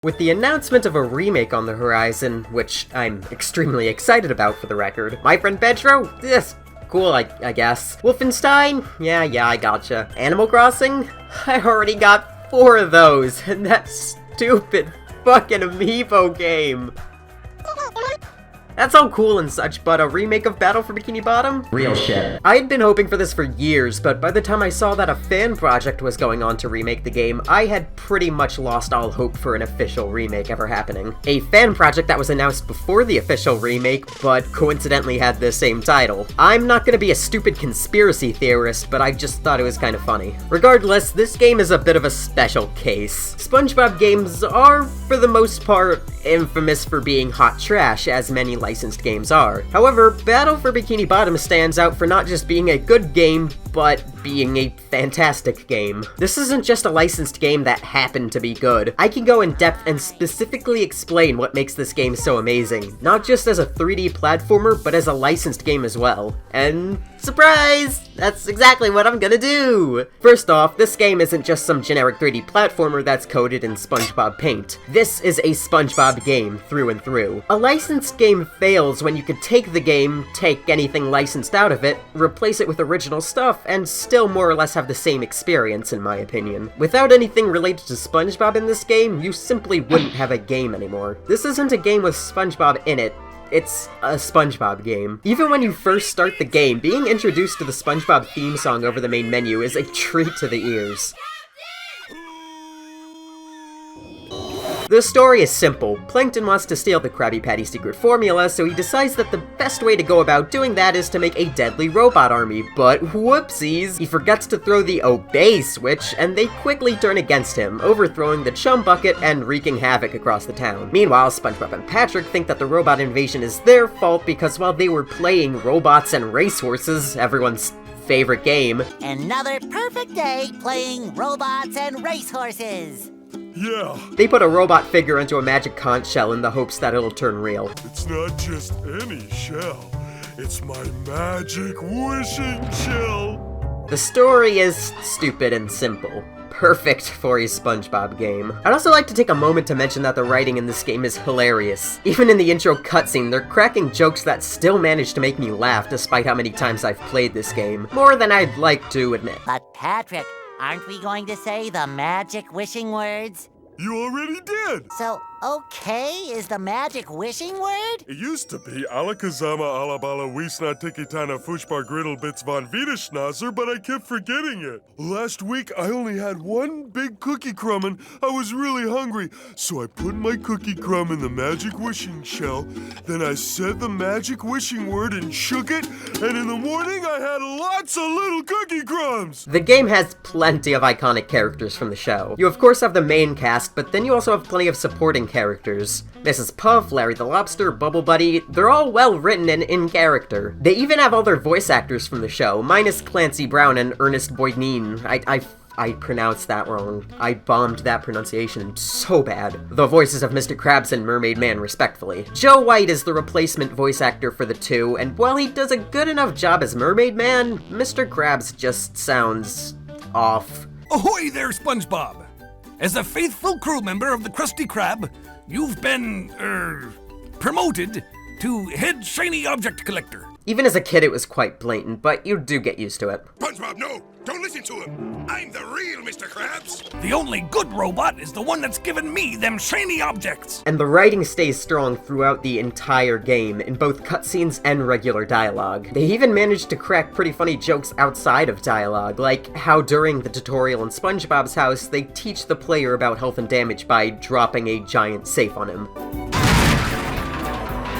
With the announcement of a remake on the horizon, which I'm extremely excited about for the record, my friend Pedro, cool, I guess. Wolfenstein? Yeah, I gotcha. Animal Crossing? I already got 4 of those, and that stupid fucking amiibo game. That's all cool and such, but a remake of Battle for Bikini Bottom? Real shit. I had been hoping for this for years, but by the time I saw that a fan project was going on to remake the game, I had pretty much lost all hope for an official remake ever happening. A fan project that was announced before the official remake, but coincidentally had the same title. I'm not gonna be a stupid conspiracy theorist, but I just thought it was kind of funny. Regardless, this game is a bit of a special case. SpongeBob games are, for the most part, infamous for being hot trash, as many licensed games are. However, Battle for Bikini Bottom stands out for not just being a good game, but being a fantastic game. This isn't just a licensed game that happened to be good. I can go in depth and specifically explain what makes this game so amazing, not just as a 3D platformer, but as a licensed game as well. And surprise! That's exactly what I'm gonna do! First off, this game isn't just some generic 3D platformer that's coded in SpongeBob paint. This is a SpongeBob game through and through. A licensed game fails when you could take the game, take anything licensed out of it, replace it with original stuff, and still more or less have the same experience, in my opinion. Without anything related to SpongeBob in this game, you simply wouldn't have a game anymore. This isn't a game with SpongeBob in it. It's a SpongeBob game. Even when you first start the game, being introduced to the SpongeBob theme song over the main menu is a treat to the ears. The story is simple. Plankton wants to steal the Krabby Patty secret formula, so he decides that the best way to go about doing that is to make a deadly robot army, but whoopsies! He forgets to throw the obey switch, and they quickly turn against him, overthrowing the chum bucket and wreaking havoc across the town. Meanwhile, SpongeBob and Patrick think that the robot invasion is their fault because while they were playing robots and racehorses, everyone's favorite game, another perfect day playing robots and racehorses. Yeah. They put a robot figure into a magic conch shell in the hopes that it'll turn real. It's not just any shell. It's my magic wishing shell. The story is stupid and simple. Perfect for a SpongeBob game. I'd also like to take a moment to mention that the writing in this game is hilarious. Even in the intro cutscene, they're cracking jokes that still manage to make me laugh despite how many times I've played this game. More than I'd like to admit. But Patrick, aren't we going to say the magic wishing words? You already did! So, okay is the magic wishing word? It used to be Alakazama Alabala Wiesna Tikitana Fushbar Griddle Bits von Wiederschnauzer, but I kept forgetting it. Last week I only had one big cookie crumb and I was really hungry, so I put my cookie crumb in the magic wishing shell, then I said the magic wishing word and shook it, and in the morning I had lots of little cookie crumbs! The game has plenty of iconic characters from the show. You of course have the main cast, but then you also have plenty of supporting characters. Mrs. Puff, Larry the Lobster, Bubble Buddy, they're all well written and in character. They even have all their voice actors from the show, minus Clancy Brown and Ernest Boydneen. I pronounced that wrong. I bombed that pronunciation so bad. The voices of Mr. Krabs and Mermaid Man, respectfully. Joe White is the replacement voice actor for the two, and while he does a good enough job as Mermaid Man, Mr. Krabs just sounds off. Ahoy there, SpongeBob! As a faithful crew member of the Krusty Krab, you've been, promoted to head shiny object collector. Even as a kid, it was quite blatant, but you do get used to it. SpongeBob, no! Don't listen to him! I'm the real Mr. Krabs! The only good robot is the one that's given me them shiny objects. And the writing stays strong throughout the entire game, in both cutscenes and regular dialogue. They even managed to crack pretty funny jokes outside of dialogue, like how during the tutorial in SpongeBob's house, they teach the player about health and damage by dropping a giant safe on him.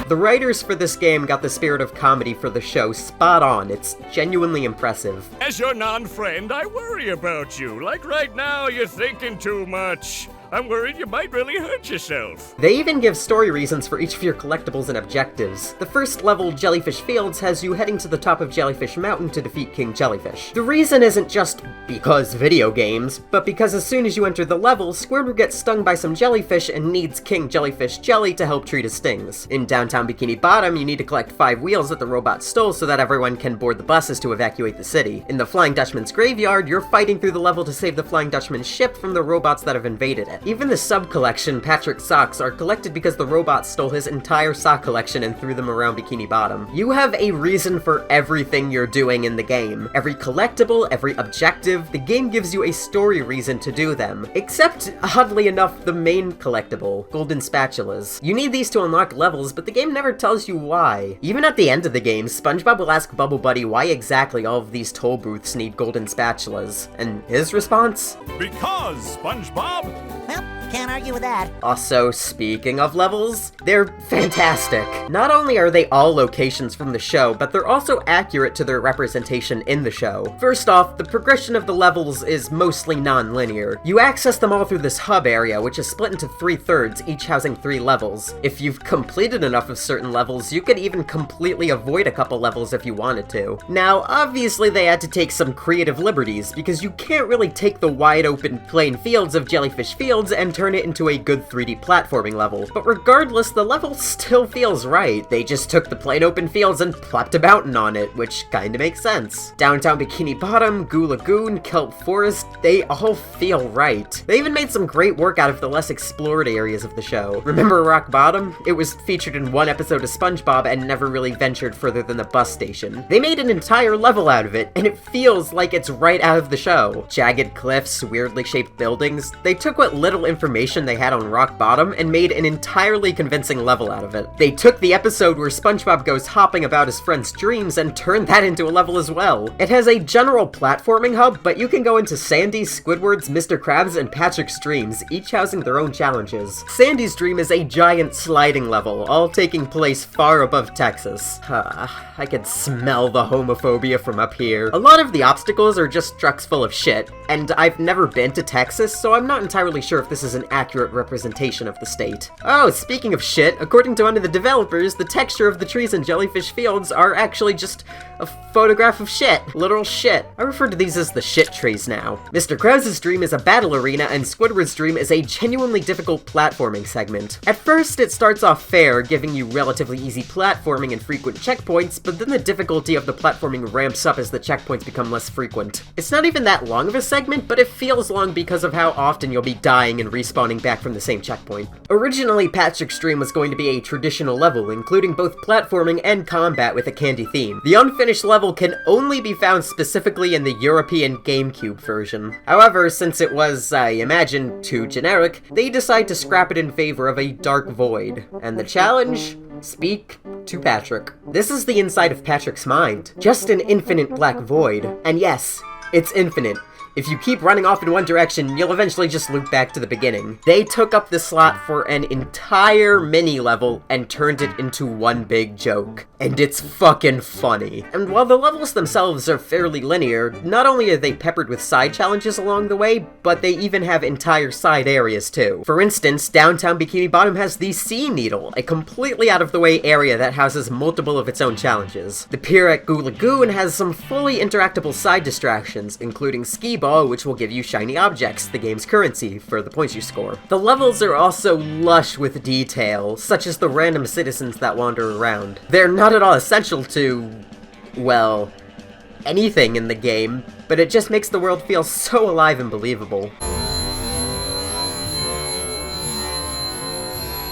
The writers for this game got the spirit of comedy for the show spot on. It's genuinely impressive. As your non-friend, I worry about you. Like right now, you're thinking too much. I'm worried you might really hurt yourself. They even give story reasons for each of your collectibles and objectives. The first level, Jellyfish Fields, has you heading to the top of Jellyfish Mountain to defeat King Jellyfish. The reason isn't just because video games, but because as soon as you enter the level, Squidward gets stung by some jellyfish and needs King Jellyfish Jelly to help treat his stings. In downtown Bikini Bottom, you need to collect 5 wheels that the robot stole so that everyone can board the buses to evacuate the city. In the Flying Dutchman's graveyard, you're fighting through the level to save the Flying Dutchman's ship from the robots that have invaded it. Even the sub-collection, Patrick's socks, are collected because the robot stole his entire sock collection and threw them around Bikini Bottom. You have a reason for everything you're doing in the game. Every collectible, every objective, the game gives you a story reason to do them. Except, oddly enough, the main collectible, golden spatulas. You need these to unlock levels, but the game never tells you why. Even at the end of the game, SpongeBob will ask Bubble Buddy why exactly all of these toll booths need golden spatulas. And his response? Because, SpongeBob! Well, can't argue with that. Also, speaking of levels, they're fantastic. Not only are they all locations from the show, but they're also accurate to their representation in the show. First off, the progression of the levels is mostly non-linear. You access them all through this hub area, which is split into 3/3, each housing 3 levels. If you've completed enough of certain levels, you could even completely avoid a couple levels if you wanted to. Now, obviously they had to take some creative liberties, because you can't really take the wide open plain fields of Jellyfish Fields and turn it into a good 3D platforming level. But regardless, the level still feels right. They just took the plain open fields and plopped a mountain on it, which kinda makes sense. Downtown Bikini Bottom, Goo Lagoon, Kelp Forest, they all feel right. They even made some great work out of the less explored areas of the show. Remember Rock Bottom? It was featured in one episode of SpongeBob and never really ventured further than the bus station. They made an entire level out of it, and it feels like it's right out of the show. Jagged cliffs, weirdly shaped buildings, they took what little information they had on Rock Bottom and made an entirely convincing level out of it. They took the episode where SpongeBob goes hopping about his friend's dreams and turned that into a level as well. It has a general platforming hub, but you can go into Sandy, Squidward's, Mr. Krabs, and Patrick's dreams, each housing their own challenges. Sandy's dream is a giant sliding level, all taking place far above Texas. I could smell the homophobia from up here. A lot of the obstacles are just trucks full of shit, and I've never been to Texas, so I'm not entirely sure if this is an accurate representation of the state. Oh, speaking of shit, according to one of the developers, the texture of the trees in Jellyfish Fields are actually just a photograph of shit. Literal shit. I refer to these as the shit trees now. Mr. Krabs' dream is a battle arena, and Squidward's dream is a genuinely difficult platforming segment. At first, it starts off fair, giving you relatively easy platforming and frequent checkpoints, but then the difficulty of the platforming ramps up as the checkpoints become less frequent. It's not even that long of a segment, but it feels long because of how often you'll be dying and respawning back from the same checkpoint. Originally, Patrick's dream was going to be a traditional level, including both platforming and combat with a candy theme. The unfinished level can only be found specifically in the European GameCube version. However, since it was, I imagine, too generic, they decide to scrap it in favor of a dark void. And the challenge? Speak to Patrick. This is the inside of Patrick's mind. Just an infinite black void. And yes, it's infinite. If you keep running off in one direction, you'll eventually just loop back to the beginning. They took up the slot for an entire mini-level and turned it into one big joke. And it's fucking funny. And while the levels themselves are fairly linear, not only are they peppered with side challenges along the way, but they even have entire side areas too. For instance, downtown Bikini Bottom has the Sea Needle, a completely out-of-the-way area that houses multiple of its own challenges. The pier at Goo Lagoon has some fully interactable side distractions, including Ski Ball, which will give you shiny objects, the game's currency, for the points you score. The levels are also lush with detail, such as the random citizens that wander around. They're not at all essential to, well, anything in the game, but it just makes the world feel so alive and believable.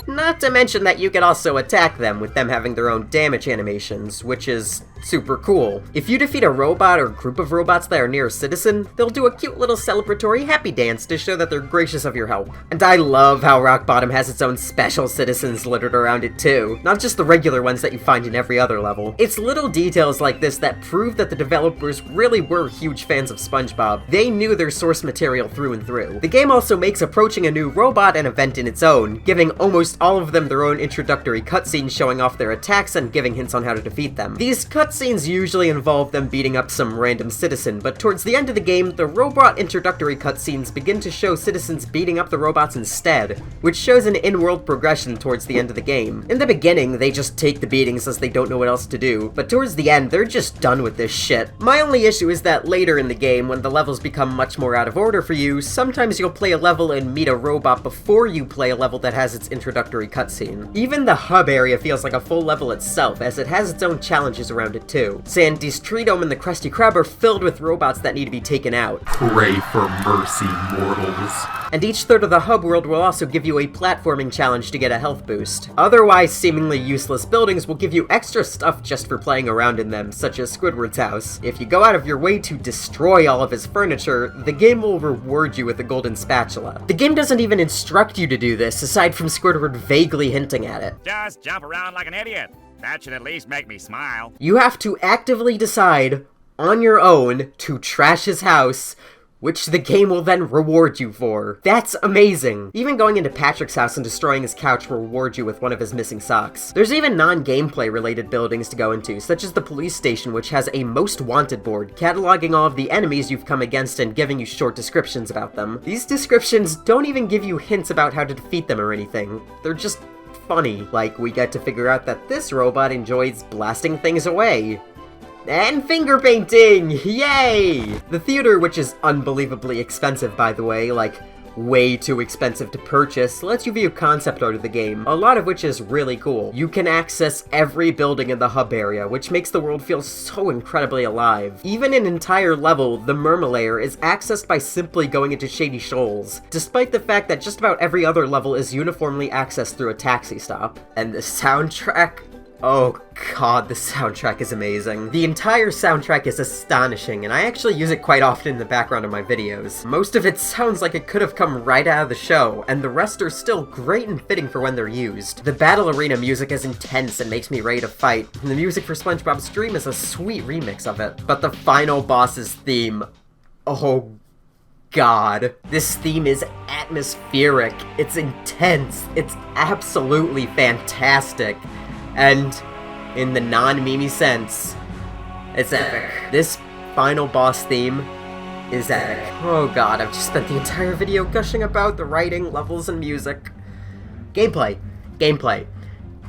Not to mention that you could also attack them, with them having their own damage animations, which is super cool. If you defeat a robot or group of robots that are near a citizen, they'll do a cute little celebratory happy dance to show that they're gracious of your help. And I love how Rock Bottom has its own special citizens littered around it too, not just the regular ones that you find in every other level. It's little details like this that prove that the developers really were huge fans of SpongeBob. They knew their source material through and through. The game also makes approaching a new robot an event in its own, giving almost all of them their own introductory cutscenes showing off their attacks and giving hints on how to defeat them. These cutscenes usually involve them beating up some random citizen, but towards the end of the game, the robot introductory cutscenes begin to show citizens beating up the robots instead, which shows an in-world progression towards the end of the game. In the beginning, they just take the beatings as they don't know what else to do, but towards the end, they're just done with this shit. My only issue is that later in the game, when the levels become much more out of order for you, sometimes you'll play a level and meet a robot before you play a level that has its introductory introductory cutscene. Even the hub area feels like a full level itself, as it has its own challenges around it too. Sandy's tree dome and the Krusty Krab are filled with robots that need to be taken out. Pray for mercy, mortals. And each third of the hub world will also give you a platforming challenge to get a health boost. Otherwise seemingly useless buildings will give you extra stuff just for playing around in them, such as Squidward's house. If you go out of your way to destroy all of his furniture, the game will reward you with a golden spatula. The game doesn't even instruct you to do this, aside from Squidward vaguely hinting at it. Just jump around like an idiot. That should at least make me smile. You have to actively decide, on your own, to trash his house, which the game will then reward you for. That's amazing! Even going into Patrick's house and destroying his couch will reward you with one of his missing socks. There's even non-gameplay related buildings to go into, such as the police station, which has a most wanted board, cataloging all of the enemies you've come against and giving you short descriptions about them. These descriptions don't even give you hints about how to defeat them or anything. They're just funny. Like, we get to figure out that this robot enjoys blasting things away. And finger painting! Yay! The theater, which is unbelievably expensive by the way, like way too expensive to purchase, lets you view concept art of the game, a lot of which is really cool. You can access every building in the hub area, which makes the world feel so incredibly alive. Even an entire level, the Murmur Layer, is accessed by simply going into Shady Shoals, despite the fact that just about every other level is uniformly accessed through a taxi stop. And the soundtrack? Oh god, the soundtrack is amazing. The entire soundtrack is astonishing, and I actually use it quite often in the background of my videos. Most of it sounds like it could have come right out of the show, and the rest are still great and fitting for when they're used. The battle arena music is intense and makes me ready to fight, and the music for Spongebob's Dream is a sweet remix of it. But the final boss's theme, oh god. This theme is atmospheric, it's intense, it's absolutely fantastic. And, in the non-memey sense, it's epic. This final boss theme is epic. Oh god, I've just spent the entire video gushing about the writing, levels, and music. Gameplay.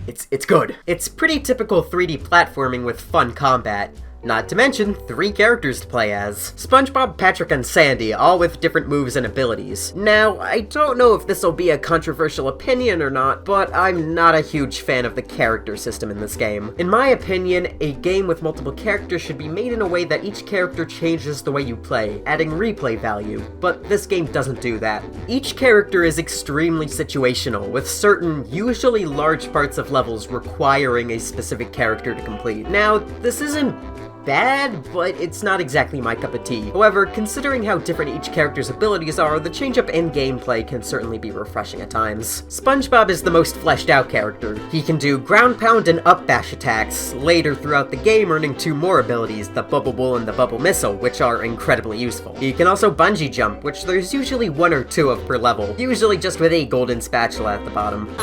It's good. It's pretty typical 3D platforming with fun combat. Not to mention, 3 characters to play as. SpongeBob, Patrick, and Sandy, all with different moves and abilities. Now, I don't know if this will be a controversial opinion or not, but I'm not a huge fan of the character system in this game. In my opinion, a game with multiple characters should be made in a way that each character changes the way you play, adding replay value, but this game doesn't do that. Each character is extremely situational, with certain, usually large parts of levels requiring a specific character to complete. Now, this isn't bad, but it's not exactly my cup of tea. However, considering how different each character's abilities are, the change-up in gameplay can certainly be refreshing at times. SpongeBob is the most fleshed out character. He can do ground pound and up bash attacks, later throughout the game earning 2 more abilities, the Bubble Bowl and the Bubble Missile, which are incredibly useful. He can also bungee jump, which there's usually 1 or 2 of per level, usually just with a golden spatula at the bottom.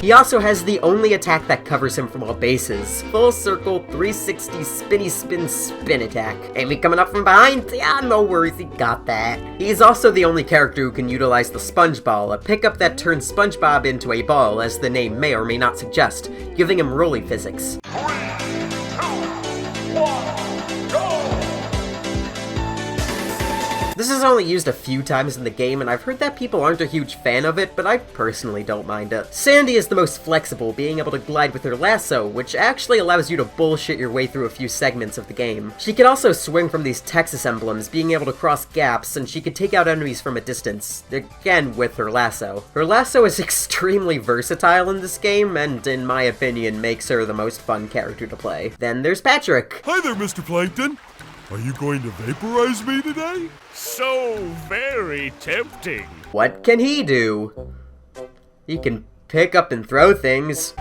He also has the only attack that covers him from all bases. Full circle, 360, spinny spin, spin attack. Ain't me coming up from behind? Yeah, no worries, he got that. He's also the only character who can utilize the Sponge Ball, a pickup that turns SpongeBob into a ball, as the name may or may not suggest, giving him rolly physics. 3, 2, 1, go! This is only used a few times in the game, and I've heard that people aren't a huge fan of it, but I personally don't mind it. Sandy is the most flexible, being able to glide with her lasso, which actually allows you to bullshit your way through a few segments of the game. She can also swing from these Texas emblems, being able to cross gaps, and she can take out enemies from a distance, again with her lasso. Her lasso is extremely versatile in this game, and in my opinion, makes her the most fun character to play. Then there's Patrick. Hi there, Mr. Plankton. Are you going to vaporize me today? So very tempting. What can he do? He can pick up and throw things.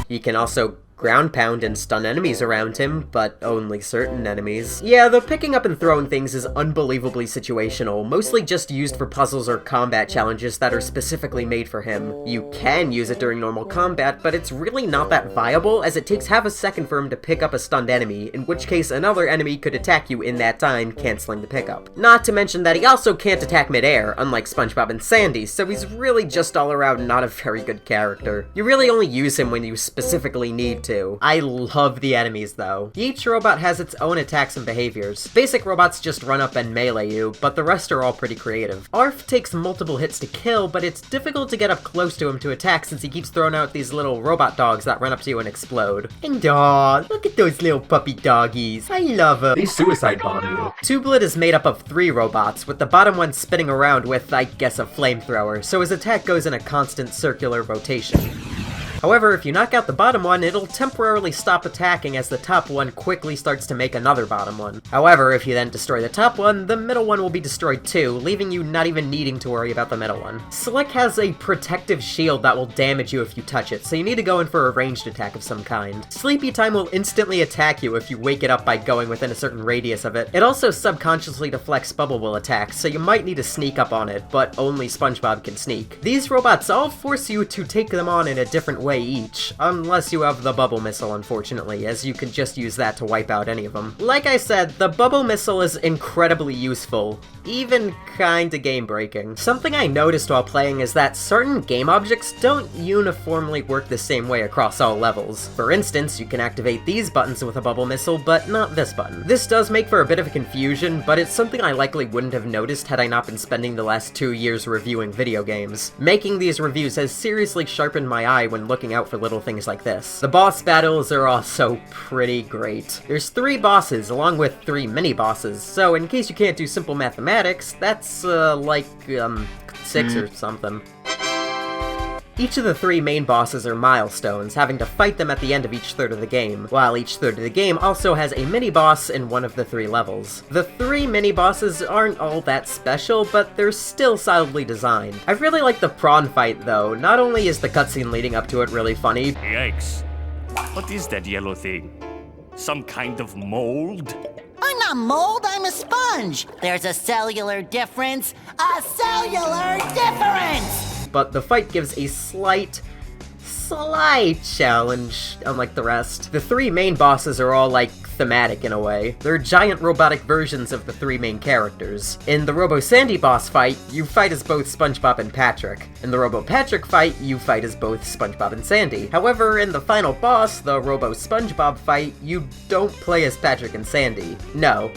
He can also ground pound and stun enemies around him, but only certain enemies. Yeah, the picking up and throwing things is unbelievably situational, mostly just used for puzzles or combat challenges that are specifically made for him. You can use it during normal combat, but it's really not that viable, as it takes half a second for him to pick up a stunned enemy, in which case another enemy could attack you in that time, canceling the pickup. Not to mention that he also can't attack midair, unlike SpongeBob and Sandy, so he's really just all around not a very good character. You really only use him when you specifically need to, too. I love the enemies though. Each robot has its own attacks and behaviors. Basic robots just run up and melee you, but the rest are all pretty creative. Arf takes multiple hits to kill, but it's difficult to get up close to him to attack since he keeps throwing out these little robot dogs that run up to you and explode. And aw, look at those little puppy doggies. I love them. They suicide bomb you. Tublet is made up of 3 robots, with the bottom one spinning around with, I guess, a flamethrower, so his attack goes in a constant circular rotation. However, if you knock out the bottom one, it'll temporarily stop attacking as the top one quickly starts to make another bottom one. However, if you then destroy the top one, the middle one will be destroyed too, leaving you not even needing to worry about the middle one. Slick has a protective shield that will damage you if you touch it, so you need to go in for a ranged attack of some kind. Sleepy Time will instantly attack you if you wake it up by going within a certain radius of it. It also subconsciously deflects Bubble Will attacks, so you might need to sneak up on it, but only Spongebob can sneak. These robots all force you to take them on in a different way each, unless you have the bubble missile, unfortunately, as you can just use that to wipe out any of them. Like I said, the bubble missile is incredibly useful, even kinda game-breaking. Something I noticed while playing is that certain game objects don't uniformly work the same way across all levels. For instance, you can activate these buttons with a bubble missile, but not this button. This does make for a bit of a confusion, but it's something I likely wouldn't have noticed had I not been spending the last 2 years reviewing video games. Making these reviews has seriously sharpened my eye when looking out for little things like this. The boss battles are also pretty great. There's 3 bosses along with 3 mini-bosses, so in case you can't do simple mathematics, that's like 6 or something. Each of the 3 main bosses are milestones, having to fight them at the end of each third of the game, while each third of the game also has a mini-boss in one of the 3 levels. The 3 mini-bosses aren't all that special, but they're still solidly designed. I really like the prawn fight though. Not only is the cutscene leading up to it really funny, Yikes. What is that yellow thing? Some kind of mold? I'm not mold, I'm a sponge. There's a cellular difference. A cellular difference! but the fight gives a slight challenge, unlike the rest. The 3 main bosses are all, like, thematic in a way. They're giant robotic versions of the 3 main characters. In the Robo-Sandy boss fight, you fight as both SpongeBob and Patrick. In the Robo-Patrick fight, you fight as both SpongeBob and Sandy. However, in the final boss, the Robo-SpongeBob fight, you don't play as Patrick and Sandy. No.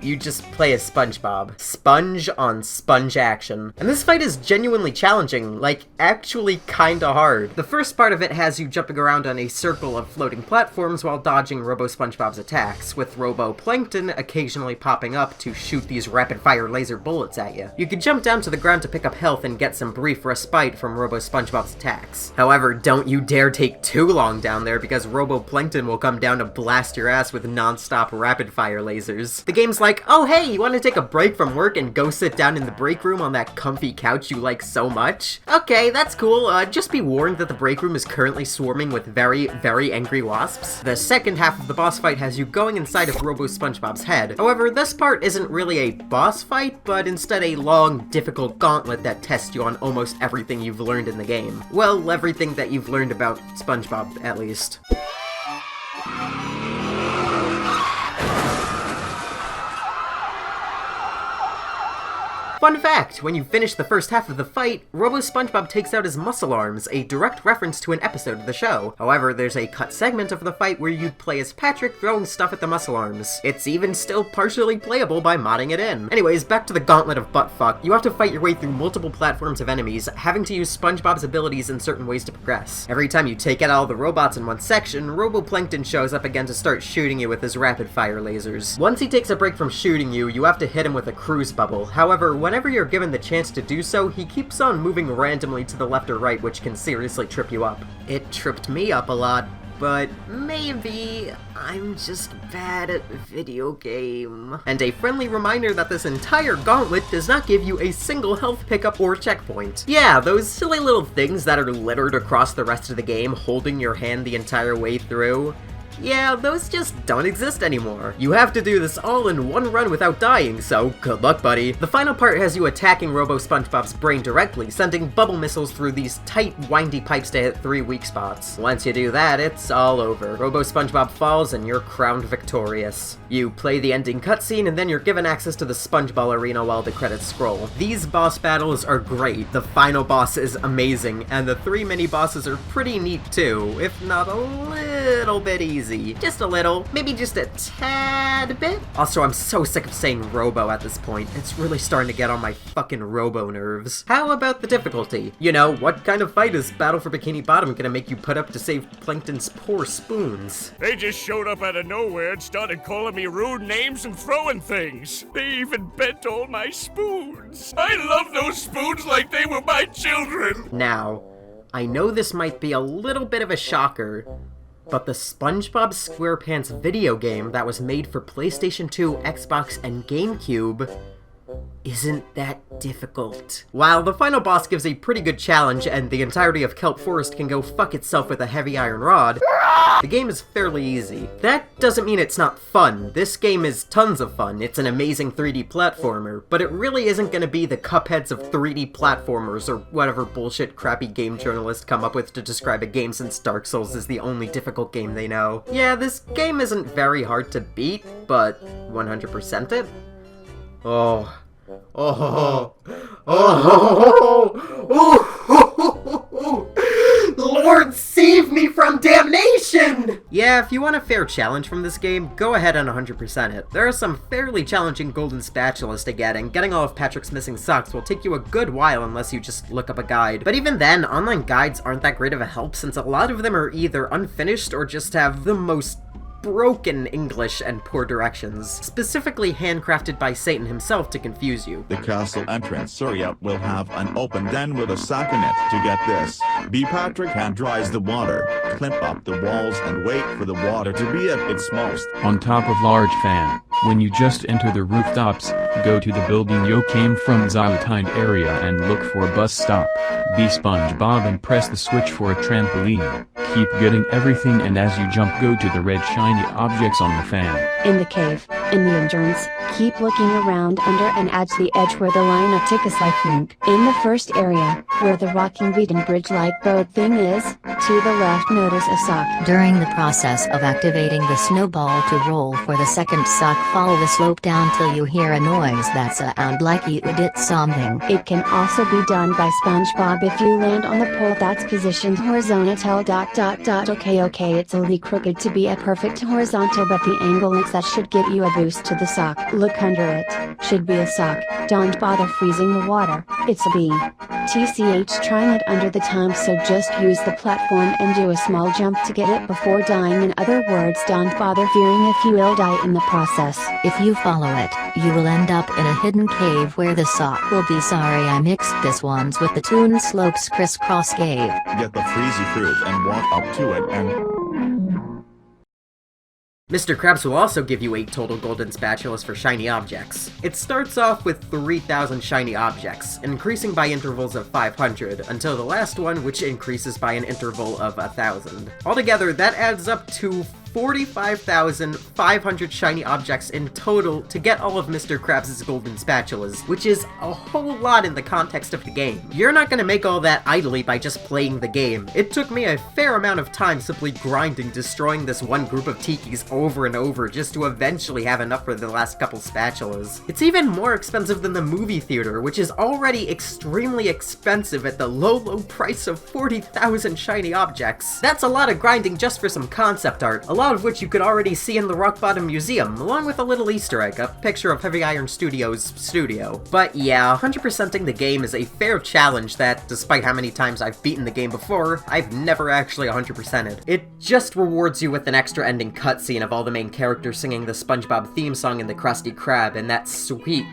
You just play as SpongeBob. Sponge on sponge action. And this fight is genuinely challenging, like, actually kinda hard. The first part of it has you jumping around on a circle of floating platforms while dodging Robo-SpongeBob's attacks, with Robo-Plankton occasionally popping up to shoot these rapid-fire laser bullets at you. You can jump down to the ground to pick up health and get some brief respite from Robo-SpongeBob's attacks. However, don't you dare take too long down there, because Robo-Plankton will come down to blast your ass with non-stop rapid-fire lasers. The game's like, oh hey, you want to take a break from work and go sit down in the break room on that comfy couch you like so much? Okay, that's cool. Just be warned that the break room is currently swarming with very, very angry wasps. The second half of the boss fight has you going inside of Robo-SpongeBob's head. However, this part isn't really a boss fight, but instead a long, difficult gauntlet that tests you on almost everything you've learned in the game. Well, everything that you've learned about SpongeBob, at least. Fun fact, when you finish the first half of the fight, Robo-SpongeBob takes out his muscle arms, a direct reference to an episode of the show. However, there's a cut segment of the fight where you'd play as Patrick throwing stuff at the muscle arms. It's even still partially playable by modding it in. Anyways, back to the gauntlet of buttfuck. You have to fight your way through multiple platforms of enemies, having to use SpongeBob's abilities in certain ways to progress. Every time you take out all the robots in one section, Robo-Plankton shows up again to start shooting you with his rapid-fire lasers. Once he takes a break from shooting you, you have to hit him with a cruise bubble. However, whenever you're given the chance to do so, he keeps on moving randomly to the left or right, which can seriously trip you up. It tripped me up a lot, but maybe I'm just bad at video game. And a friendly reminder that this entire gauntlet does not give you a single health pickup or checkpoint. Yeah, those silly little things that are littered across the rest of the game, holding your hand the entire way through. yeah, those just don't exist anymore. You have to do this all in one run without dying, so good luck, buddy. The final part has you attacking Robo SpongeBob's brain directly, sending bubble missiles through these tight, windy pipes to hit 3 weak spots. Once you do that, it's all over. Robo SpongeBob falls and you're crowned victorious. You play the ending cutscene and then you're given access to the Spongeball Arena while the credits scroll. These boss battles are great, the final boss is amazing, and the 3 mini-bosses are pretty neat too, if not a little bit easy. Just a little, maybe just a tad bit. Also, I'm so sick of saying Robo at this point. It's really starting to get on my fucking Robo nerves. How about the difficulty? You know, what kind of fight is Battle for Bikini Bottom gonna make you put up to save Plankton's poor spoons? They just showed up out of nowhere and started calling me rude names and throwing things. They even bent all my spoons. I love those spoons like they were my children. Now, I know this might be a little bit of a shocker, but the Spongebob Squarepants video game that was made for PlayStation 2, Xbox, and GameCube isn't that difficult. While the final boss gives a pretty good challenge and the entirety of Kelp Forest can go fuck itself with a heavy iron rod, the game is fairly easy. That doesn't mean it's not fun. This game is tons of fun. It's an amazing 3D platformer, but it really isn't gonna be the Cupheads of 3D platformers or whatever bullshit crappy game journalists come up with to describe a game since Dark Souls is the only difficult game they know. Yeah, this game isn't very hard to beat, but 100% it? Oh. Oh, Lord, save me from damnation! Yeah, if you want a fair challenge from this game, go ahead and 100% it. There are some fairly challenging golden spatulas to get, and getting all of Patrick's missing socks will take you a good while unless you just look up a guide. But even then, online guides aren't that great of a help since a lot of them are either unfinished or just have the most broken English and poor directions, specifically handcrafted by Satan himself to confuse you. The castle entrance area will have an open den with a sock in it. To get this, B. Patrick hand dries the water, climb up the walls and wait for the water to be at its most. On top of large fan, when you just enter the rooftops, go to the building you came from Ziotind area and look for a bus stop. Be SpongeBob and press the switch for a trampoline. Keep getting everything and as you jump go to the red shiny objects on the fan. In the cave, in the endurance, keep looking around under and at the edge where the line of tickets like link. In the first area, where the rocking beaten bridge-like boat thing is, to the left notice a sock. During the process of activating the snowball to roll for the second sock, follow the slope down till you hear a noise that sound like you did something. It can also be done by SpongeBob if you land on the pole that's positioned horizontal. Okay, it's a little crooked to be a perfect horizontal, but the angle links that should give you a boost to the sock. Look under it. Should be a sock. Don't bother freezing the water. It's a beam. TCH trying it under the time, so just use the platform and do a small jump to get it before dying. In other words, don't bother fearing if you will die in the process. If you follow it, you will end up in a hidden cave where the sock will be. Sorry, I mixed this ones with the Toon Slopes crisscross cave. Get the freezy fruit and walk up to it and... Mr. Krabs will also give you 8 total golden spatulas for shiny objects. It starts off with 3,000 shiny objects, increasing by intervals of 500, until the last one, which increases by an interval of 1,000. Altogether, that adds up to 45,500 shiny objects in total to get all of Mr. Krabs' golden spatulas, which is a whole lot in the context of the game. You're not gonna make all that idly by just playing the game. It took me a fair amount of time simply grinding, destroying this one group of tikis over and over just to eventually have enough for the last couple spatulas. It's even more expensive than the movie theater, which is already extremely expensive at the low price of 40,000 shiny objects. That's a lot of grinding just for some concept art, a lot of which you could already see in the Rock Bottom Museum, along with a little Easter egg, a picture of Heavy Iron Studios' studio. But yeah, 100%ing the game is a fair challenge that, despite how many times I've beaten the game before, I've never actually 100%ed. It just rewards you with an extra ending cutscene of all the main characters singing the SpongeBob theme song in the Krusty Krab, and that sweet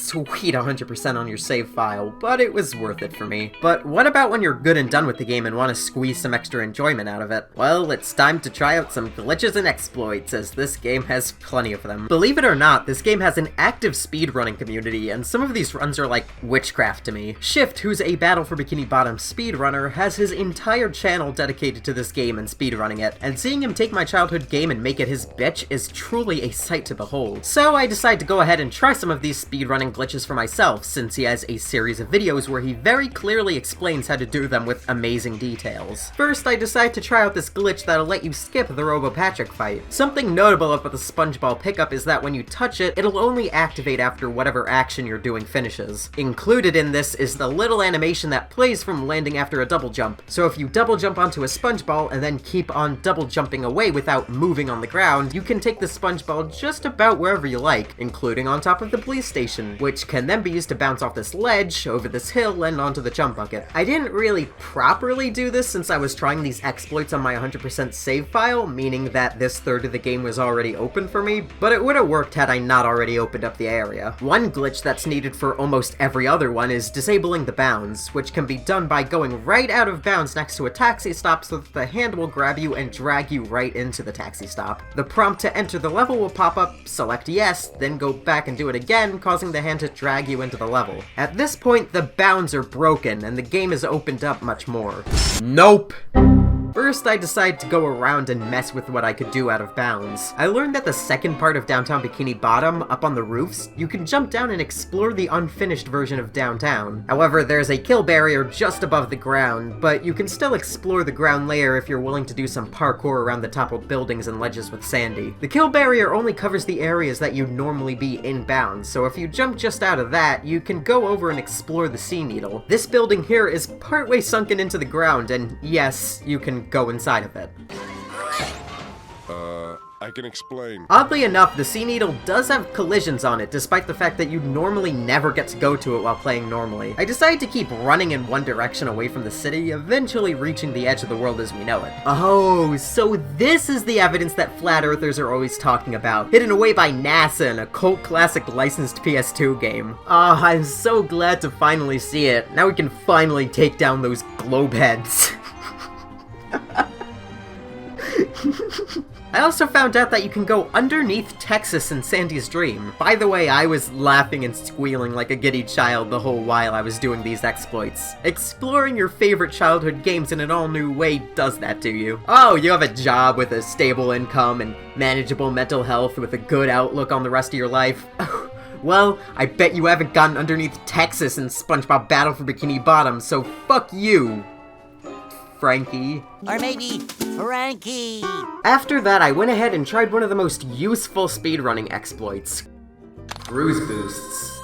100% on your save file, but it was worth it for me. But what about when you're good and done with the game and want to squeeze some extra enjoyment out of it? Well, it's time to try out some glitch glitches and exploits, as this game has plenty of them. Believe it or not, this game has an active speedrunning community, and some of these runs are like witchcraft to me. Shift, who's a Battle for Bikini Bottom speedrunner, has his entire channel dedicated to this game and speedrunning it, and seeing him take my childhood game and make it his bitch is truly a sight to behold. So I decided to go ahead and try some of these speedrunning glitches for myself, since he has a series of videos where he very clearly explains how to do them with amazing details. First, I decided to try out this glitch that'll let you skip the Robo-Patrick fight. Something notable about the Spongeball pickup is that when you touch it, it'll only activate after whatever action you're doing finishes. Included in this is the little animation that plays from landing after a double jump. So if you double jump onto a Spongeball and then keep on double jumping away without moving on the ground, you can take the Spongeball just about wherever you like, including on top of the police station, which can then be used to bounce off this ledge, over this hill, and onto the jump bucket. I didn't really properly do this since I was trying these exploits on my 100% save file, meaning that this third of the game was already open for me, but it would have worked had I not already opened up the area. One glitch that's needed for almost every other one is disabling the bounds, which can be done by going right out of bounds next to a taxi stop so that the hand will grab you and drag you right into the taxi stop. The prompt to enter the level will pop up, select yes, then go back and do it again, causing the hand to drag you into the level. At this point, the bounds are broken, and the game is opened up much more. Nope! First, I decided to go around and mess with what I could do out of bounds. I learned that the second part of downtown Bikini Bottom, up on the roofs, you can jump down and explore the unfinished version of downtown. However, there's a kill barrier just above the ground, but you can still explore the ground layer if you're willing to do some parkour around the toppled buildings and ledges with Sandy. The kill barrier only covers the areas that you'd normally be in bounds, so if you jump just out of that, you can go over and explore the Sea Needle. This building here is partway sunken into the ground, and yes, you can go inside of it. I can explain. Oddly enough, the Sea Needle does have collisions on it, despite the fact that you normally never get to go to it while playing normally. I decided to keep running in one direction away from the city, eventually reaching the edge of the world as we know it. Oh, so this is the evidence that flat earthers are always talking about, hidden away by NASA in a cult classic licensed PS2 game. Ah, I'm so glad to finally see it. Now we can finally take down those globe heads. I also found out that you can go underneath Texas in Sandy's dream. By the way, I was laughing and squealing like a giddy child the whole while I was doing these exploits. Exploring your favorite childhood games in an all-new way does that to you. Oh, you have a job with a stable income and manageable mental health with a good outlook on the rest of your life. Well, I bet you haven't gotten underneath Texas in SpongeBob Battle for Bikini Bottom, so fuck you, Frankie. Or maybe Frankie. After that, I went ahead and tried one of the most useful speedrunning exploits: cruise boosts.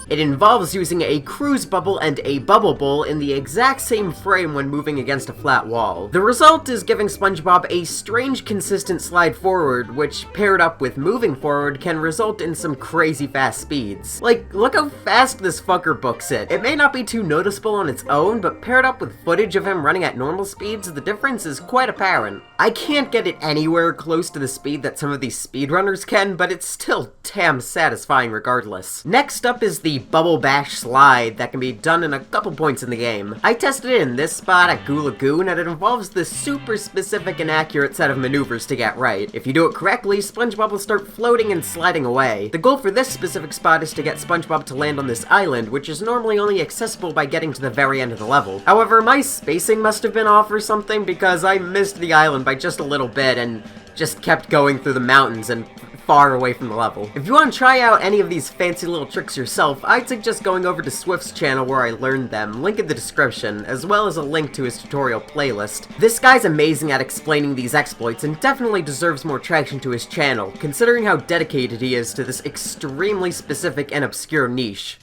It involves using a cruise bubble and a bubble bowl in the exact same frame when moving against a flat wall. The result is giving SpongeBob a strange consistent slide forward, which paired up with moving forward can result in some crazy fast speeds. Like, look how fast this fucker books it. It may not be too noticeable on its own, but paired up with footage of him running at normal speeds, the difference is quite apparent. I can't get it anywhere close to the speed that some of these speedrunners can, but it's still damn satisfying regardless. Next up is the Bubble Bash slide that can be done in a couple points in the game. I tested it in this spot at Goo Lagoon, and it involves this super specific and accurate set of maneuvers to get right. If you do it correctly, SpongeBob will start floating and sliding away. The goal for this specific spot is to get SpongeBob to land on this island, which is normally only accessible by getting to the very end of the level. However, my spacing must have been off or something, because I missed the island by just a little bit and just kept going through the mountains and far away from the level. If you want to try out any of these fancy little tricks yourself, I'd suggest going over to Swift's channel where I learned them, link in the description, as well as a link to his tutorial playlist. This guy's amazing at explaining these exploits and definitely deserves more traction to his channel, considering how dedicated he is to this extremely specific and obscure niche.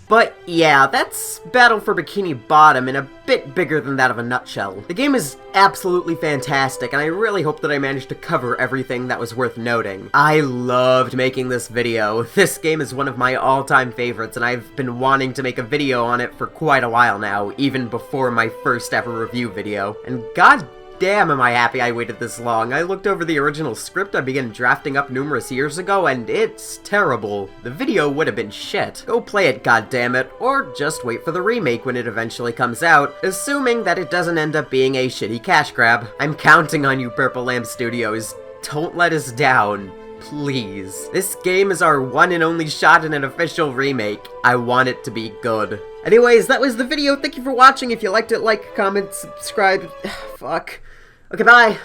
But yeah, that's Battle for Bikini Bottom in a bit bigger than that of a nutshell. The game is absolutely fantastic, and I really hope that I managed to cover everything that was worth noting. I loved making this video. This game is one of my all-time favorites, and I've been wanting to make a video on it for quite a while now, even before my first ever review video. And god damn am I happy I waited this long. I looked over the original script I began drafting up numerous years ago, and it's terrible. The video would have been shit. Go play it, goddammit, or just wait for the remake when it eventually comes out, assuming that it doesn't end up being a shitty cash grab. I'm counting on you, Purple Lamp Studios. Don't let us down. Please. This game is our one and only shot in an official remake. I want it to be good. Anyways, that was the video. Thank you for watching. If you liked it, like, comment, subscribe. Fuck. Okay, bye.